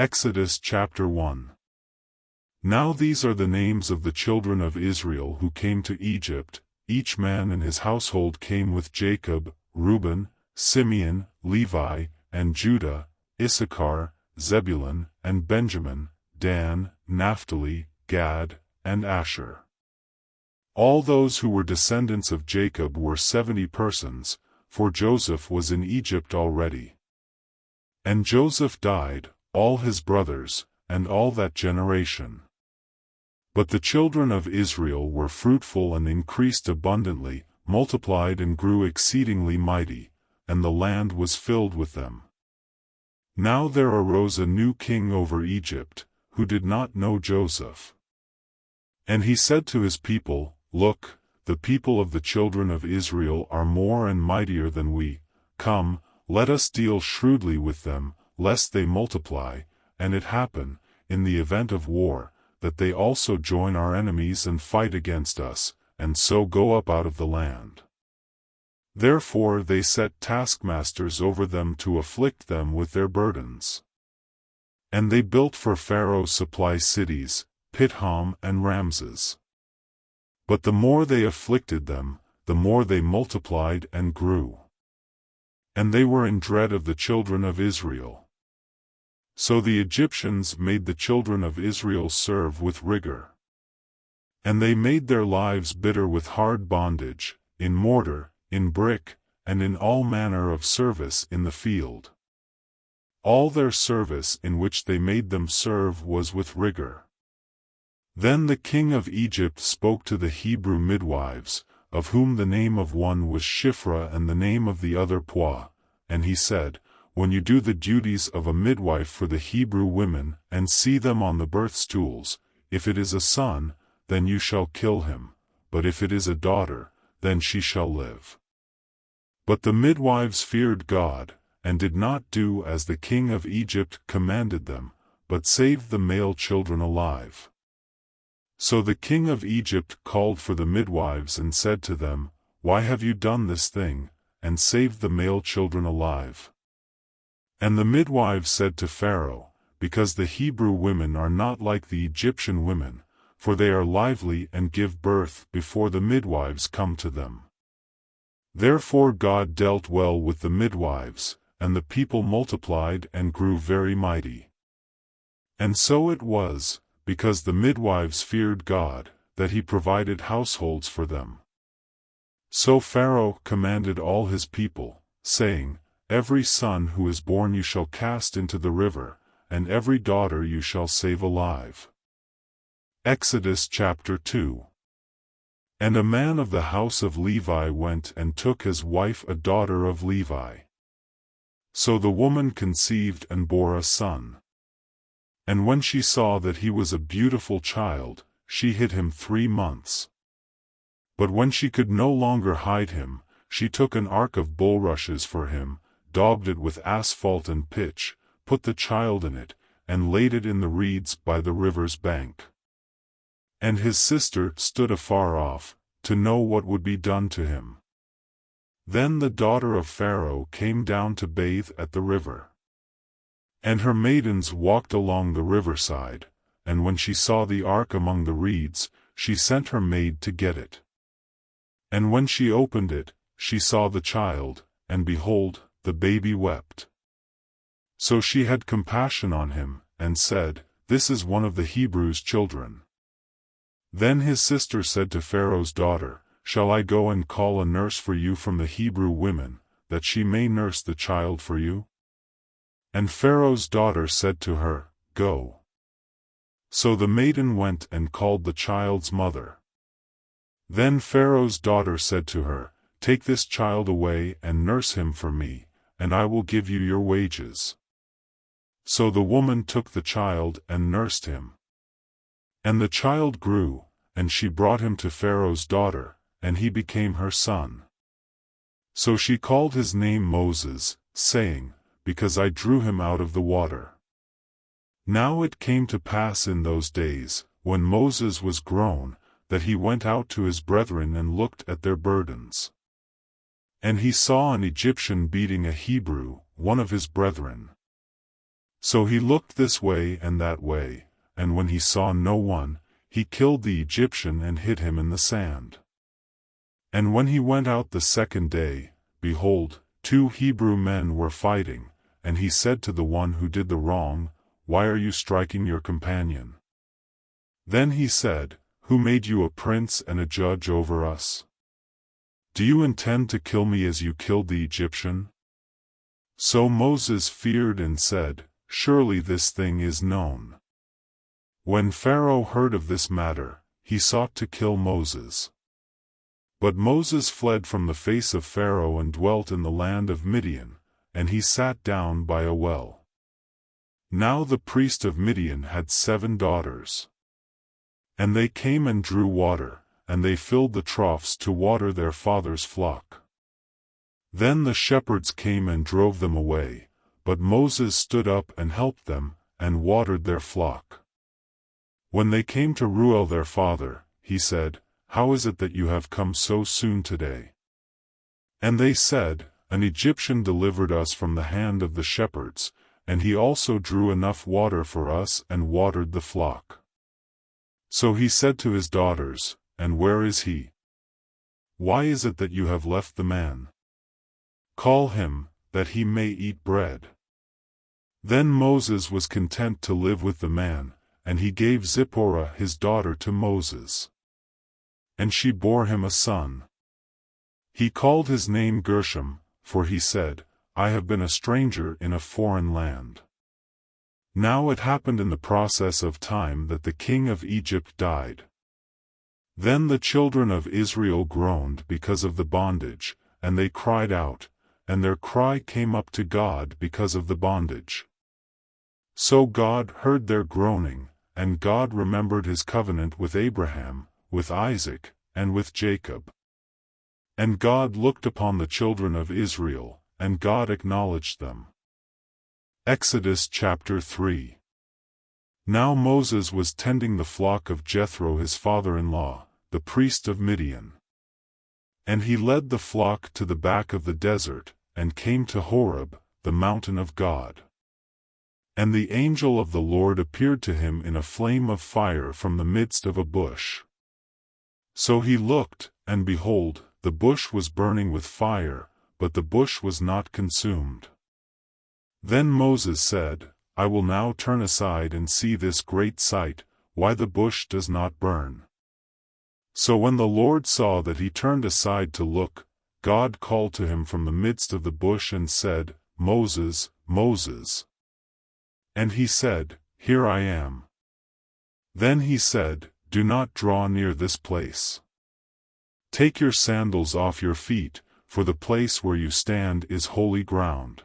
Exodus chapter 1. Now these are the names of the children of Israel who came to Egypt. Each man and his household came with Jacob: Reuben, Simeon, Levi, and Judah, Issachar, Zebulun, and Benjamin, Dan, Naphtali, Gad, and Asher. All those who were descendants of Jacob were 70 persons, for Joseph was in Egypt already. And Joseph died, all his brothers, and all that generation. But the children of Israel were fruitful and increased abundantly, multiplied and grew exceedingly mighty, and the land was filled with them. Now there arose a new king over Egypt, who did not know Joseph. And he said to his people, Look, the people of the children of Israel are more and mightier than we. Come, let us deal shrewdly with them, lest they multiply, and it happen, in the event of war, that they also join our enemies and fight against us, and so go up out of the land. Therefore they set taskmasters over them to afflict them with their burdens. And they built for Pharaoh supply cities, Pithom and Ramses. But the more they afflicted them, the more they multiplied and grew. And they were in dread of the children of Israel. So the Egyptians made the children of Israel serve with rigor. And they made their lives bitter with hard bondage, in mortar, in brick, and in all manner of service in the field. All their service in which they made them serve was with rigor. Then the king of Egypt spoke to the Hebrew midwives, of whom the name of one was Shiphrah and the name of the other Puah, and he said, When you do the duties of a midwife for the Hebrew women, and see them on the birth stools, if it is a son, then you shall kill him, but if it is a daughter, then she shall live. But the midwives feared God, and did not do as the king of Egypt commanded them, but saved the male children alive. So the king of Egypt called for the midwives and said to them, Why have you done this thing, and saved the male children alive? And the midwives said to Pharaoh, Because the Hebrew women are not like the Egyptian women, for they are lively and give birth before the midwives come to them. Therefore God dealt well with the midwives, and the people multiplied and grew very mighty. And so it was, because the midwives feared God, that he provided households for them. So Pharaoh commanded all his people, saying, Every son who is born you shall cast into the river, and every daughter you shall save alive. Exodus chapter 2. And a man of the house of Levi went and took as wife a daughter of Levi. So the woman conceived and bore a son. And when she saw that he was a beautiful child, she hid him 3 months. But when she could no longer hide him, she took an ark of bulrushes for him, daubed it with asphalt and pitch, put the child in it, and laid it in the reeds by the river's bank. And his sister stood afar off, to know what would be done to him. Then the daughter of Pharaoh came down to bathe at the river. And her maidens walked along the riverside, and when she saw the ark among the reeds, she sent her maid to get it. And when she opened it, she saw the child, and behold, the baby wept. So she had compassion on him, and said, This is one of the Hebrews' children. Then his sister said to Pharaoh's daughter, Shall I go and call a nurse for you from the Hebrew women, that she may nurse the child for you? And Pharaoh's daughter said to her, Go. So the maiden went and called the child's mother. Then Pharaoh's daughter said to her, Take this child away and nurse him for me, and I will give you your wages. So the woman took the child and nursed him. And the child grew, and she brought him to Pharaoh's daughter, and he became her son. So she called his name Moses, saying, Because I drew him out of the water. Now it came to pass in those days, when Moses was grown, that he went out to his brethren and looked at their burdens. And he saw an Egyptian beating a Hebrew, one of his brethren. So he looked this way and that way, and when he saw no one, he killed the Egyptian and hid him in the sand. And when he went out the second day, behold, 2 Hebrew men were fighting, and he said to the one who did the wrong, Why are you striking your companion? Then he said, Who made you a prince and a judge over us? Do you intend to kill me as you killed the Egyptian? So Moses feared and said, Surely this thing is known. When Pharaoh heard of this matter, he sought to kill Moses. But Moses fled from the face of Pharaoh and dwelt in the land of Midian, and he sat down by a well. Now the priest of Midian had 7 daughters. And they came and drew water, and they filled the troughs to water their father's flock. Then the shepherds came and drove them away, but Moses stood up and helped them, and watered their flock. When they came to Reuel their father, he said, How is it that you have come so soon today? And they said, An Egyptian delivered us from the hand of the shepherds, and he also drew enough water for us and watered the flock. So he said to his daughters, And where is he? Why is it that you have left the man? Call him, that he may eat bread. Then Moses was content to live with the man, and he gave Zipporah his daughter to Moses. And she bore him a son. He called his name Gershom, for he said, I have been a stranger in a foreign land. Now it happened in the process of time that the king of Egypt died. Then the children of Israel groaned because of the bondage, and they cried out, and their cry came up to God because of the bondage. So God heard their groaning, and God remembered his covenant with Abraham, with Isaac, and with Jacob. And God looked upon the children of Israel, and God acknowledged them. Exodus chapter 3. Now Moses was tending the flock of Jethro his father-in-law, the priest of Midian. And he led the flock to the back of the desert, and came to Horeb, the mountain of God. And the angel of the Lord appeared to him in a flame of fire from the midst of a bush. So he looked, and behold, the bush was burning with fire, but the bush was not consumed. Then Moses said, I will now turn aside and see this great sight, why the bush does not burn. So when the Lord saw that he turned aside to look, God called to him from the midst of the bush and said, Moses, Moses. And he said, Here I am. Then he said, Do not draw near this place. Take your sandals off your feet, for the place where you stand is holy ground.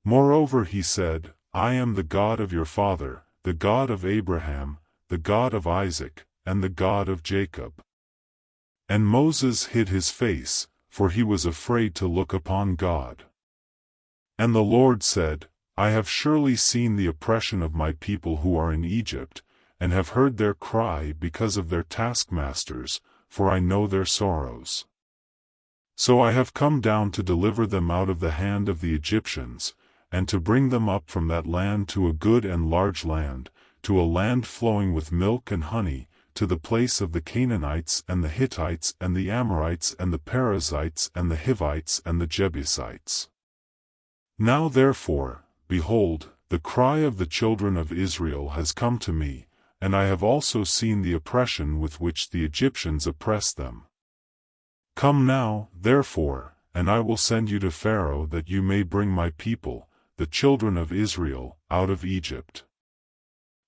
Moreover he said, I am the God of your father, the God of Abraham, the God of Isaac, and the God of Jacob. And Moses hid his face, for he was afraid to look upon God. And the Lord said, I have surely seen the oppression of my people who are in Egypt, and have heard their cry because of their taskmasters, for I know their sorrows. So I have come down to deliver them out of the hand of the Egyptians, and to bring them up from that land to a good and large land, to a land flowing with milk and honey, to the place of the Canaanites and the Hittites and the Amorites and the Perizzites and the Hivites and the Jebusites. Now therefore, behold, the cry of the children of Israel has come to me, and I have also seen the oppression with which the Egyptians oppress them. Come now, therefore, and I will send you to Pharaoh that you may bring my people, the children of Israel, out of Egypt.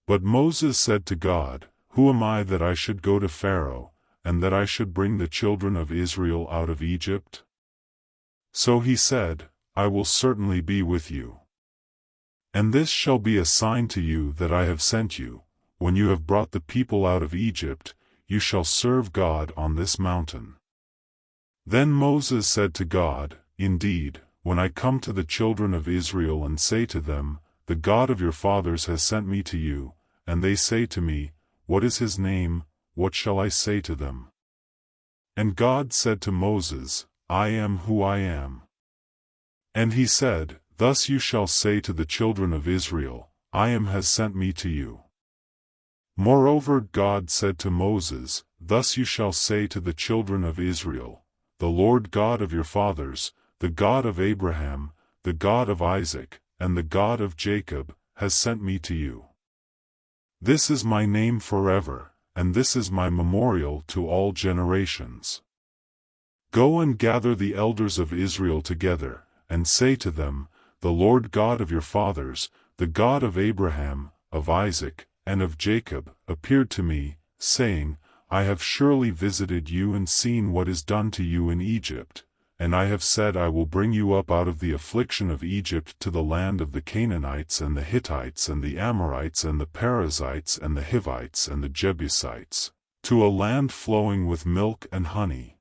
But Moses said to God, Who am I that I should go to Pharaoh, and that I should bring the children of Israel out of Egypt? So he said, I will certainly be with you. And this shall be a sign to you that I have sent you, when you have brought the people out of Egypt, you shall serve God on this mountain. Then Moses said to God, Indeed, when I come to the children of Israel and say to them, The God of your fathers has sent me to you, and they say to me, What is his name? What shall I say to them? And God said to Moses, I am who I am. And he said, thus you shall say to the children of Israel, I am has sent me to you. Moreover God said to Moses, thus you shall say to the children of Israel, the Lord God of your fathers, the God of Abraham, the God of Isaac, and the God of Jacob, has sent me to you. This is my name forever, and this is my memorial to all generations. Go and gather the elders of Israel together, and say to them, the Lord God of your fathers, the God of Abraham, of Isaac, and of Jacob, appeared to me, saying, I have surely visited you and seen what is done to you in Egypt, and I have said I will bring you up out of the affliction of Egypt to the land of the Canaanites and the Hittites and the Amorites and the Perizzites and the Hivites and the Jebusites, to a land flowing with milk and honey.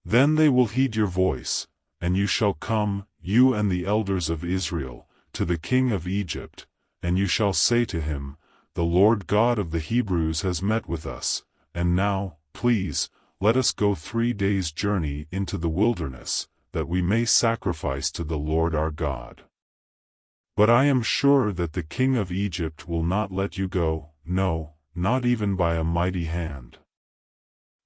Then they will heed your voice, and you shall come, you and the elders of Israel, to the king of Egypt, and you shall say to him, the Lord God of the Hebrews has met with us, and now, please, let us go 3 days' journey into the wilderness, that we may sacrifice to the Lord our God. But I am sure that the king of Egypt will not let you go, no, not even by a mighty hand.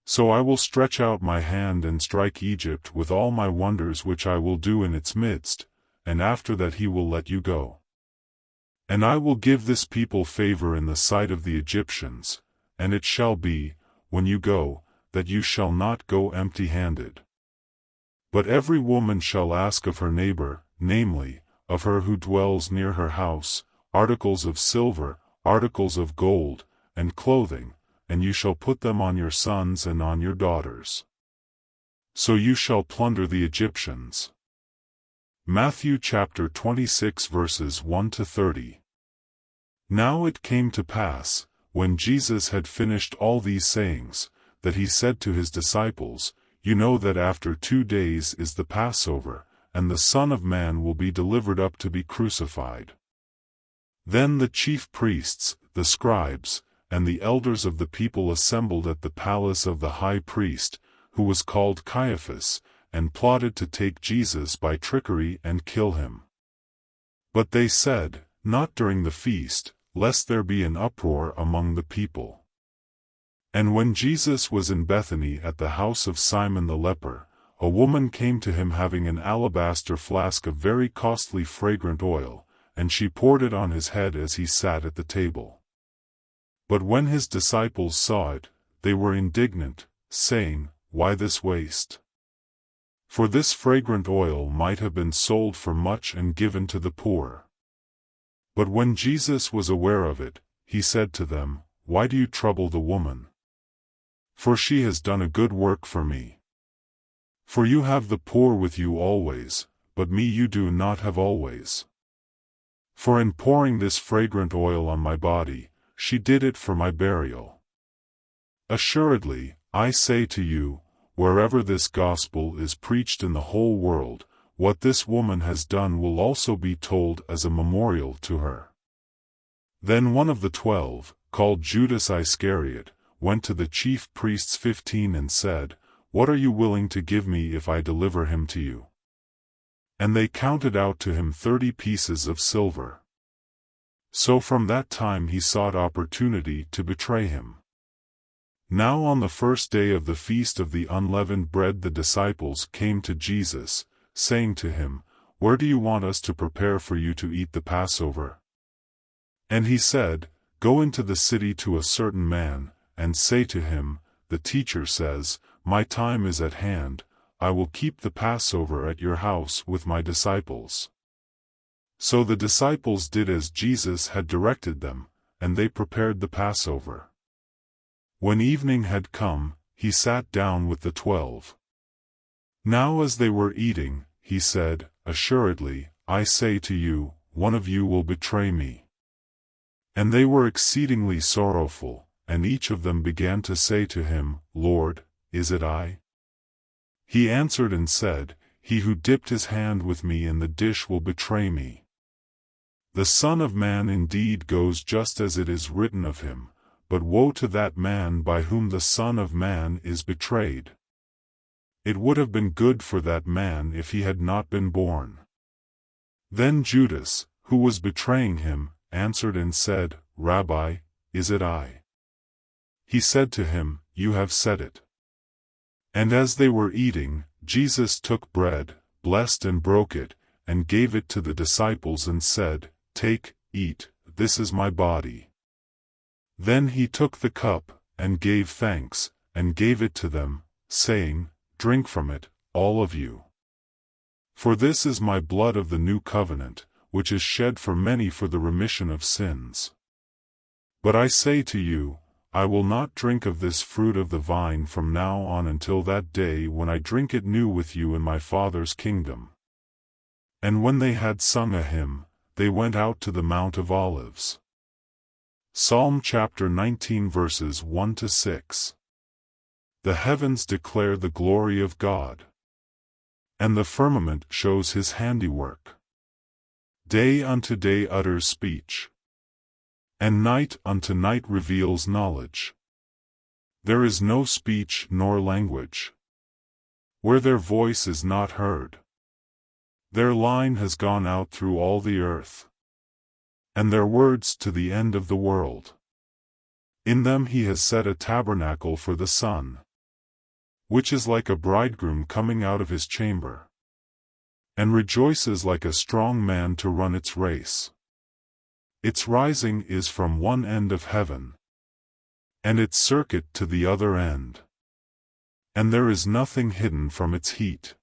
So I will stretch out my hand and strike Egypt with all my wonders which I will do in its midst, and after that he will let you go. And I will give this people favor in the sight of the Egyptians, and it shall be, when you go, that you shall not go empty-handed. But every woman shall ask of her neighbor, namely, of her who dwells near her house, articles of silver, articles of gold, and clothing, and you shall put them on your sons and on your daughters. So you shall plunder the Egyptians. Matthew chapter 26 verses 1-30. Now it came to pass, when Jesus had finished all these sayings, that he said to his disciples, You know that after 2 days is the Passover, and the Son of Man will be delivered up to be crucified. Then the chief priests, the scribes, and the elders of the people assembled at the palace of the high priest, who was called Caiaphas, and plotted to take Jesus by trickery and kill him. But they said, Not during the feast, lest there be an uproar among the people. And when Jesus was in Bethany at the house of Simon the leper, a woman came to him having an alabaster flask of very costly fragrant oil, and she poured it on his head as he sat at the table. But when his disciples saw it, they were indignant, saying, Why this waste? For this fragrant oil might have been sold for much and given to the poor. But when Jesus was aware of it, he said to them, Why do you trouble the woman? For she has done a good work for me. For you have the poor with you always, but me you do not have always. For in pouring this fragrant oil on my body, she did it for my burial. Assuredly, I say to you, wherever this gospel is preached in the whole world, what this woman has done will also be told as a memorial to her. Then one of the 12, called Judas Iscariot, went to the chief priests 15 and said, What are you willing to give me if I deliver him to you? And they counted out to him 30 pieces of silver. So from that time he sought opportunity to betray him. Now on the first day of the feast of the unleavened bread the disciples came to Jesus, saying to him, Where do you want us to prepare for you to eat the Passover? And he said, Go into the city to a certain man, and say to him, The teacher says, My time is at hand, I will keep the Passover at your house with my disciples. So the disciples did as Jesus had directed them, and they prepared the Passover. When evening had come, he sat down with the 12. Now as they were eating, he said, Assuredly, I say to you, one of you will betray me. And they were exceedingly sorrowful, and each of them began to say to him, Lord, is it I? He answered and said, He who dipped his hand with me in the dish will betray me. The Son of Man indeed goes just as it is written of him, but woe to that man by whom the Son of Man is betrayed. It would have been good for that man if he had not been born. Then Judas, who was betraying him, answered and said, Rabbi, is it I? He said to him, You have said it. And as they were eating, Jesus took bread, blessed and broke it, and gave it to the disciples and said, Take, eat, this is my body. Then he took the cup, and gave thanks, and gave it to them, saying, Drink from it, all of you. For this is my blood of the new covenant, which is shed for many for the remission of sins. But I say to you, I will not drink of this fruit of the vine from now on until that day when I drink it new with you in my Father's kingdom. And when they had sung a hymn, they went out to the Mount of Olives. Psalm chapter 19 verses 1 to 6. The heavens declare the glory of God, and the firmament shows his handiwork. Day unto day utters speech, and night unto night reveals knowledge. There is no speech nor language, where their voice is not heard. Their line has gone out through all the earth, and their words to the end of the world. In them he has set a tabernacle for the sun, which is like a bridegroom coming out of his chamber, and rejoices like a strong man to run its race. Its rising is from one end of heaven, and its circuit to the other end, and there is nothing hidden from its heat.